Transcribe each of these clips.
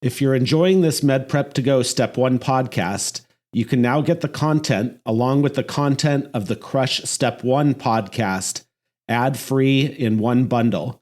If you're enjoying this MedPrep to Go Step 1 podcast, you can now get the content along with the content of the Crush Step 1 podcast ad-free in one bundle.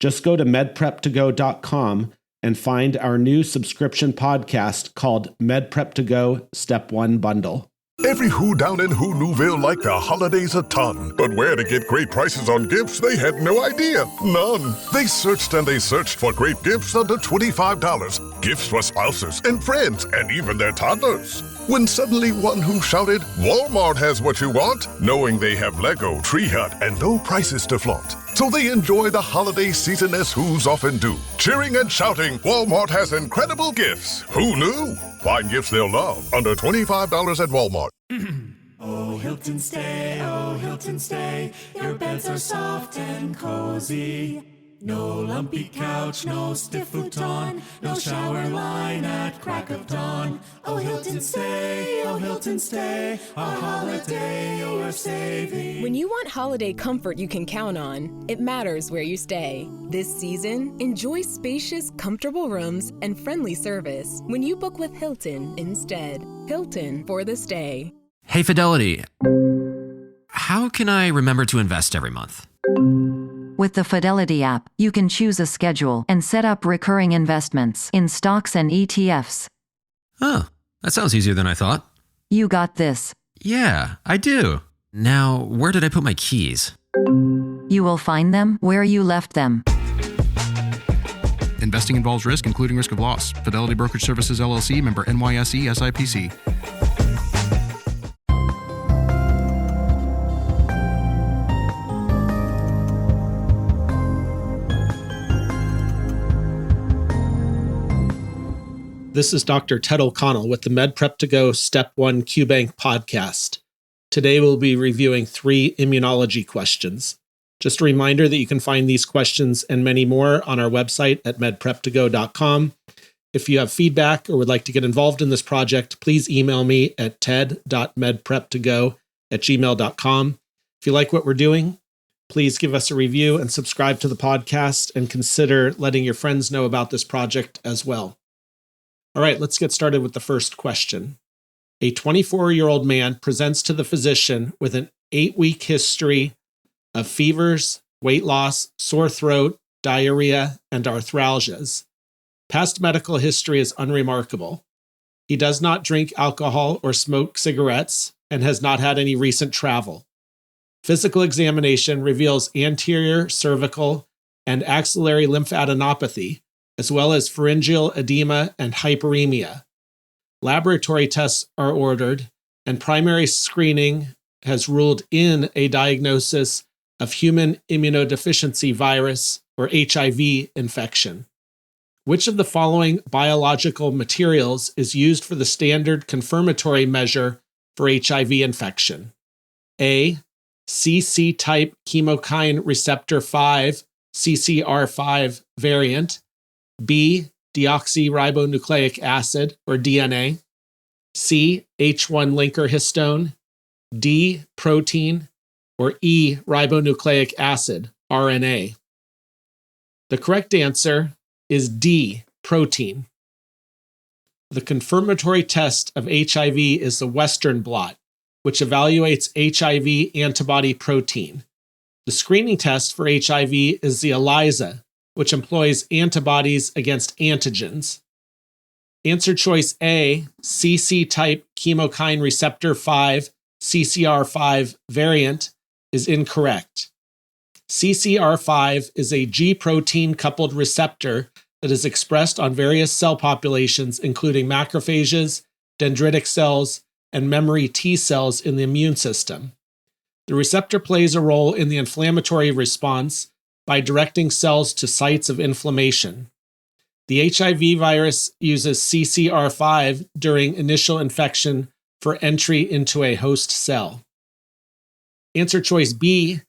Just go to medprep2go.com and find our new subscription podcast called MedPrep to Go Step 1 Bundle. Every who down in Who Newville liked the holidays a ton, but where to get great prices on gifts, they had no idea. None. They searched and they searched for great gifts under $25. Gifts for spouses and friends and even their toddlers. When suddenly one who shouted, Walmart has what you want, knowing they have Lego, Tree Hut, and low prices to flaunt. So they enjoy the holiday season as who's often do. Cheering and shouting, Walmart has incredible gifts. Who knew? Find gifts they'll love under $25 at Walmart. Oh, Hilton stay, your beds are soft and cozy. No lumpy couch, no stiff futon, no shower line at crack of dawn. Oh, Hilton stay, a holiday you're saving. When you want holiday comfort you can count on, it matters where you stay. This season, enjoy spacious, comfortable rooms and friendly service when you book with Hilton instead. Hilton for the stay. Hey, Fidelity. How can I remember to invest every month? With the Fidelity app, you can choose a schedule and set up recurring investments in stocks and ETFs. Oh, that sounds easier than I thought. You got this. Yeah, I do. Now, where did I put my keys? You will find them where you left them. Investing involves risk, including risk of loss. Fidelity Brokerage Services, LLC, member NYSE, SIPC. This is Dr. Ted O'Connell with the MedPrep to Go Step 1 QBank podcast. Today we'll be reviewing 3 immunology questions. Just a reminder that you can find these questions and many more on our website at medprep2go.com. If you have feedback or would like to get involved in this project, please email me at ted.medprep2go@gmail.com. If you like what we're doing, please give us a review and subscribe to the podcast and consider letting your friends know about this project as well. All right, let's get started with the first question. A 24-year-old man presents to the physician with an 8-week history of fevers, weight loss, sore throat, diarrhea, and arthralgias. Past medical history is unremarkable. He does not drink alcohol or smoke cigarettes and has not had any recent travel. Physical examination reveals anterior cervical and axillary lymphadenopathy, as well as pharyngeal edema and hyperemia. Laboratory tests are ordered, and primary screening has ruled in a diagnosis of human immunodeficiency virus, or HIV, infection. Which of the following biological materials is used for the standard confirmatory measure for HIV infection? A. CC-type chemokine receptor 5, CCR5 variant. B. Deoxyribonucleic acid, or DNA. C. H1 linker histone. D. Protein. Or E. Ribonucleic acid, RNA. The correct answer is D. Protein. The confirmatory test of HIV is the Western blot, which evaluates HIV antibody protein. The screening test for HIV is the ELISA, which employs antibodies against antigens. Answer choice A, CC-type chemokine receptor 5, CCR5 variant, is incorrect. CCR5 is a G protein coupled receptor that is expressed on various cell populations, including macrophages, dendritic cells, and memory T cells in the immune system. The receptor plays a role in the inflammatory response by directing cells to sites of inflammation. The HIV virus uses CCR5 during initial infection for entry into a host cell. Answer choice B,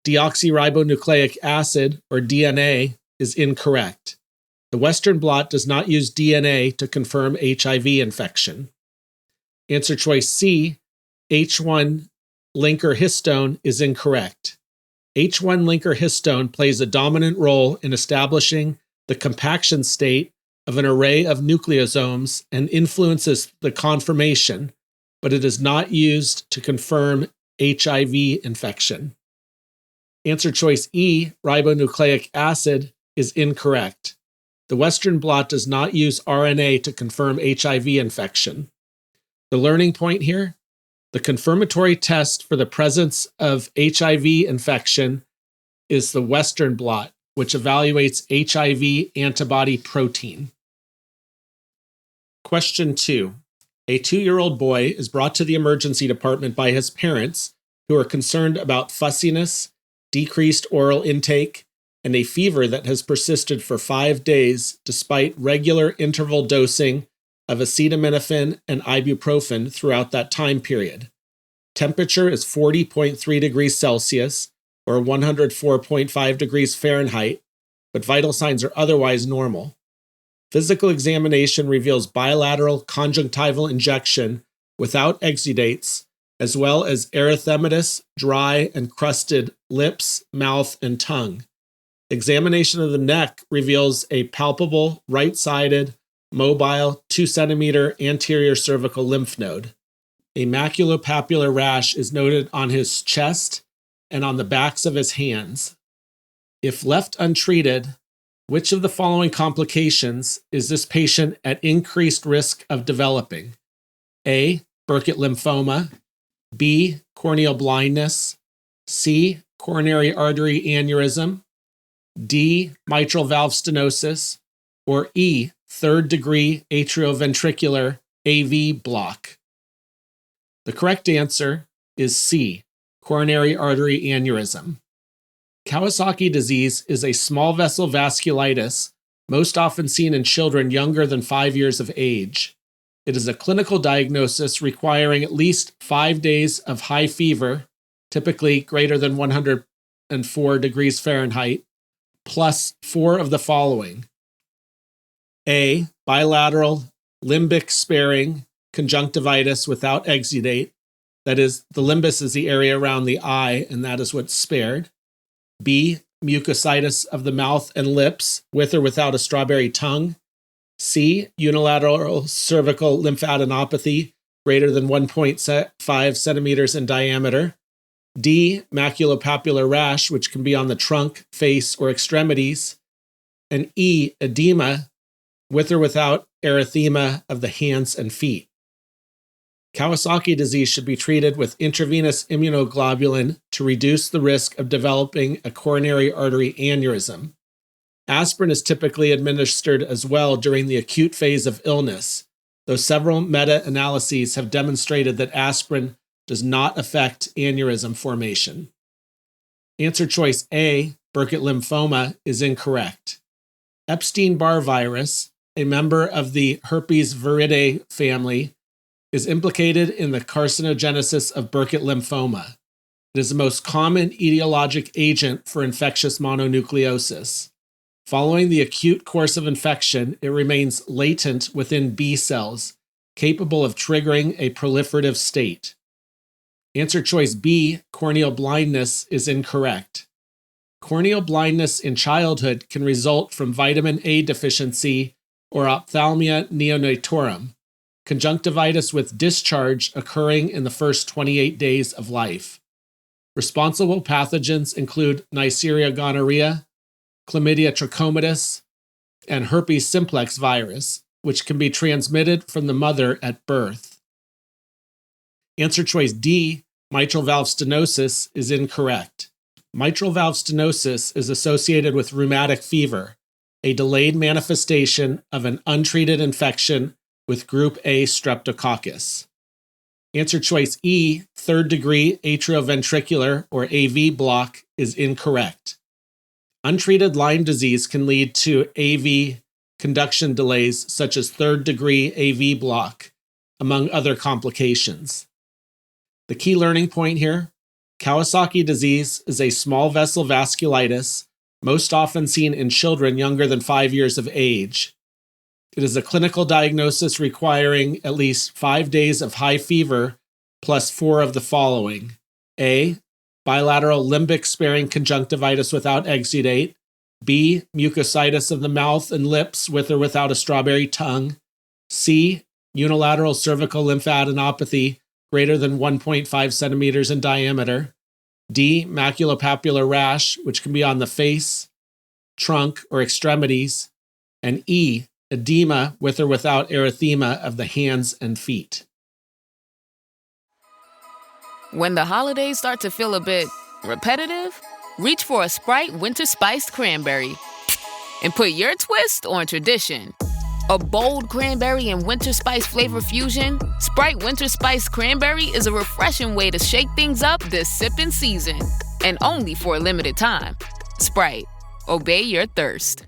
deoxyribonucleic acid, or DNA, is incorrect. The Western blot does not use DNA to confirm HIV infection. Answer choice C, H1 linker histone, is incorrect. H1 linker histone plays a dominant role in establishing the compaction state of an array of nucleosomes and influences the conformation, but it is not used to confirm HIV infection. Answer choice E, ribonucleic acid, is incorrect. The Western blot does not use RNA to confirm HIV infection. The learning point here: the confirmatory test for the presence of HIV infection is the Western blot, which evaluates HIV antibody protein. Question 2. A 2-year-old boy is brought to the emergency department by his parents, who are concerned about fussiness, decreased oral intake, and a fever that has persisted for 5 days despite regular interval dosing of acetaminophen and ibuprofen throughout that time period. Temperature is 40.3 degrees Celsius, or 104.5 degrees Fahrenheit, but vital signs are otherwise normal. Physical examination reveals bilateral conjunctival injection without exudates, as well as erythematous, dry, and crusted lips, mouth, and tongue. Examination of the neck reveals a palpable, right-sided, mobile 2-centimeter anterior cervical lymph node. A maculopapular rash is noted on his chest and on the backs of his hands. If left untreated, which of the following complications is this patient at increased risk of developing? A. Burkitt lymphoma. B. Corneal blindness. C. Coronary artery aneurysm. D. Mitral valve stenosis. Or E. Third-degree atrioventricular AV block. The correct answer is C. Coronary artery aneurysm. Kawasaki disease is a small vessel vasculitis, most often seen in children younger than 5 years of age. It is a clinical diagnosis requiring at least 5 days of high fever, typically greater than 104 degrees Fahrenheit, plus 4 of the following: A. Bilateral limbic sparing conjunctivitis without exudate. That is, the limbus is the area around the eye, and that is what's spared. B. Mucositis of the mouth and lips, with or without a strawberry tongue. C. Unilateral cervical lymphadenopathy, greater than 1.5 centimeters in diameter. D. Maculopapular rash, which can be on the trunk, face, or extremities. And E. Edema, with or without erythema of the hands and feet. Kawasaki disease should be treated with intravenous immunoglobulin to reduce the risk of developing a coronary artery aneurysm. Aspirin is typically administered as well during the acute phase of illness, though several meta-analyses have demonstrated that aspirin does not affect aneurysm formation. Answer choice A, Burkitt lymphoma, is incorrect. Epstein-Barr virus, a member of the herpes viridae family, is implicated in the carcinogenesis of Burkitt lymphoma. It is the most common etiologic agent for infectious mononucleosis. Following the acute course of infection, it remains latent within B cells, capable of triggering a proliferative state. Answer choice B, corneal blindness, is incorrect. Corneal blindness in childhood can result from vitamin A deficiency or ophthalmia neonatorum, conjunctivitis with discharge occurring in the first 28 days of life. Responsible pathogens include Neisseria gonorrhea, Chlamydia trachomatis, and herpes simplex virus, which can be transmitted from the mother at birth. Answer choice D, mitral valve stenosis, is incorrect. Mitral valve stenosis is associated with rheumatic fever, a delayed manifestation of an untreated infection with group A streptococcus. Answer choice E, third-degree atrioventricular or AV block, is incorrect. Untreated Lyme disease can lead to AV conduction delays such as third-degree AV block, among other complications. The key learning point here: Kawasaki disease is a small vessel vasculitis, most often seen in children younger than 5 years of age. It is a clinical diagnosis requiring at least 5 days of high fever plus 4 of the following: A. Bilateral limbic sparing conjunctivitis without exudate. B, mucositis of the mouth and lips with or without a strawberry tongue. C, unilateral cervical lymphadenopathy greater than 1.5 centimeters in diameter. D, maculopapular rash, which can be on the face, trunk, or extremities. And E, edema with or without erythema of the hands and feet. When the holidays start to feel a bit repetitive, reach for a Sprite Winter Spiced Cranberry and put your twist on tradition. A bold cranberry and winter spice flavor fusion, Sprite Winter Spiced Cranberry is a refreshing way to shake things up this sipping season. And only for a limited time. Sprite, obey your thirst.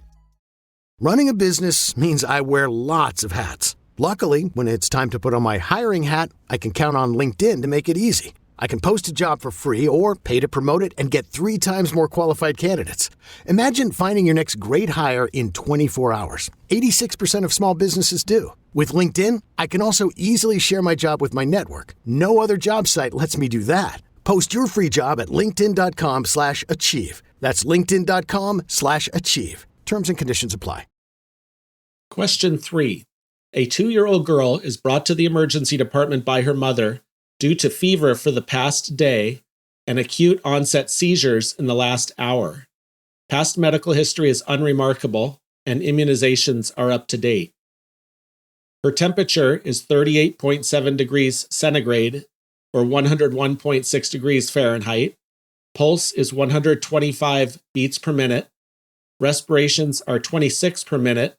Running a business means I wear lots of hats. Luckily, when it's time to put on my hiring hat, I can count on LinkedIn to make it easy. I can post a job for free or pay to promote it and get 3 times more qualified candidates. Imagine finding your next great hire in 24 hours. 86% of small businesses do. With LinkedIn, I can also easily share my job with my network. No other job site lets me do that. Post your free job at linkedin.com/achieve. That's linkedin.com/achieve. Terms and conditions apply. Question 3. A 2-year-old girl is brought to the emergency department by her mother due to fever for the past day and acute onset seizures in the last hour. Past medical history is unremarkable, and immunizations are up to date. Her temperature is 38.7 degrees centigrade, or 101.6 degrees Fahrenheit. Pulse is 125 beats per minute. Respirations are 26 per minute,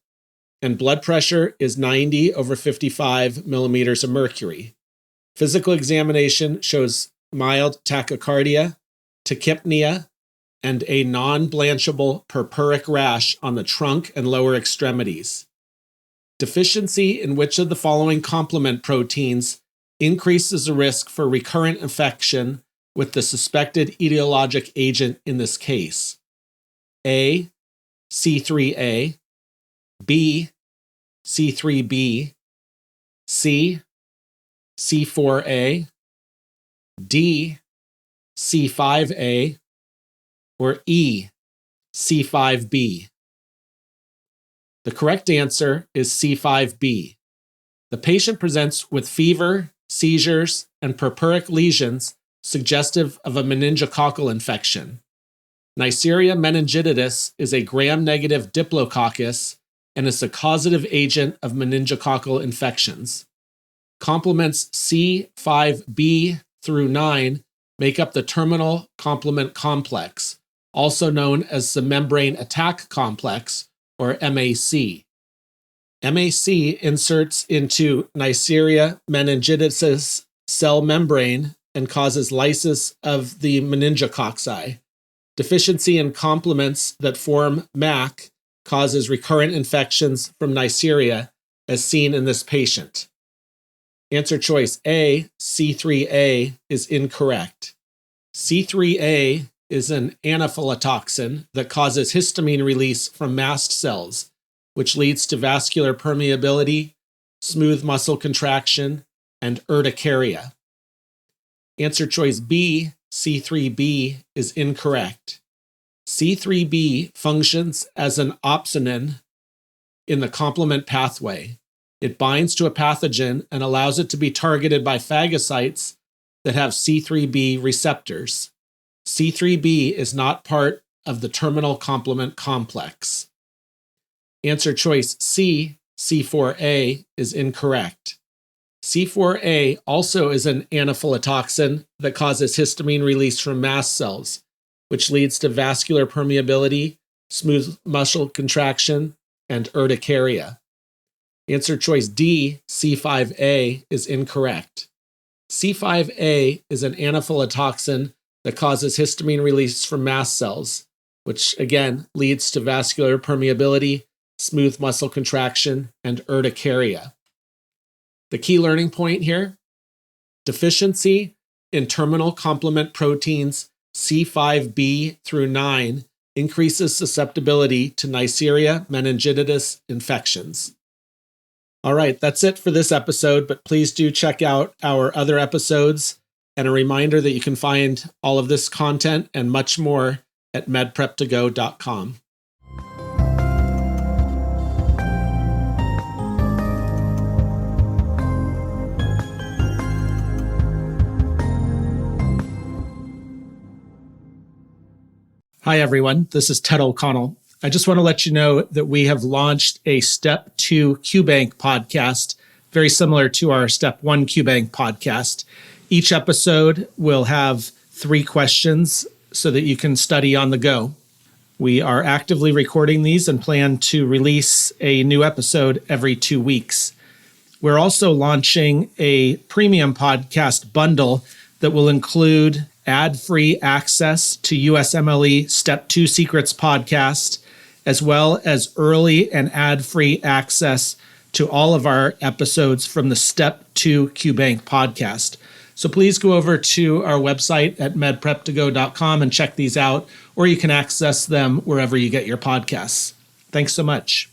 and blood pressure is 90/55 millimeters of mercury. Physical examination shows mild tachycardia, tachypnea, and a non-blanchable purpuric rash on the trunk and lower extremities. Deficiency in which of the following complement proteins increases the risk for recurrent infection with the suspected etiologic agent in this case? A, C3A, B, C3B, C, C4A, D, C5A, or E, C5B. The correct answer is C5B. The patient presents with fever, seizures, and purpuric lesions suggestive of a meningococcal infection. Neisseria meningitidis is a gram-negative diplococcus and is a causative agent of meningococcal infections. Complements C5b through 9 make up the terminal complement complex, also known as the membrane attack complex, or MAC. MAC inserts into Neisseria meningitidis cell membrane and causes lysis of the meningococci. Deficiency in complements that form MAC causes recurrent infections from Neisseria, as seen in this patient. Answer choice A, C3A, is incorrect. C3A is an anaphylatoxin that causes histamine release from mast cells, which leads to vascular permeability, smooth muscle contraction, and urticaria. Answer choice B, C3B, is incorrect. C3B functions as an opsonin in the complement pathway. It binds to a pathogen and allows it to be targeted by phagocytes that have C3b receptors. C3b is not part of the terminal complement complex. Answer choice C, C4A, is incorrect. C4A also is an anaphylatoxin that causes histamine release from mast cells, which leads to vascular permeability, smooth muscle contraction, and urticaria. Answer choice D, C5A, is incorrect. C5A is an anaphylatoxin that causes histamine release from mast cells, which again leads to vascular permeability, smooth muscle contraction, and urticaria. The key learning point here: deficiency in terminal complement proteins C5b through 9 increases susceptibility to Neisseria meningitidis infections. All right, that's it for this episode, but please do check out our other episodes, and a reminder that you can find all of this content and much more at medprep2go.com. Hi, everyone. This is Ted O'Connell. I just want to let you know that we have launched a Step 2 QBank podcast, very similar to our Step 1 QBank podcast. Each episode will have 3 questions so that you can study on the go. We are actively recording these and plan to release a new episode every 2 weeks. We're also launching a premium podcast bundle that will include ad-free access to USMLE Step 2 Secrets podcast, as well as early and ad-free access to all of our episodes from the Step 2 QBank podcast. So please go over to our website at medprep2go.com and check these out, or you can access them wherever you get your podcasts. Thanks so much.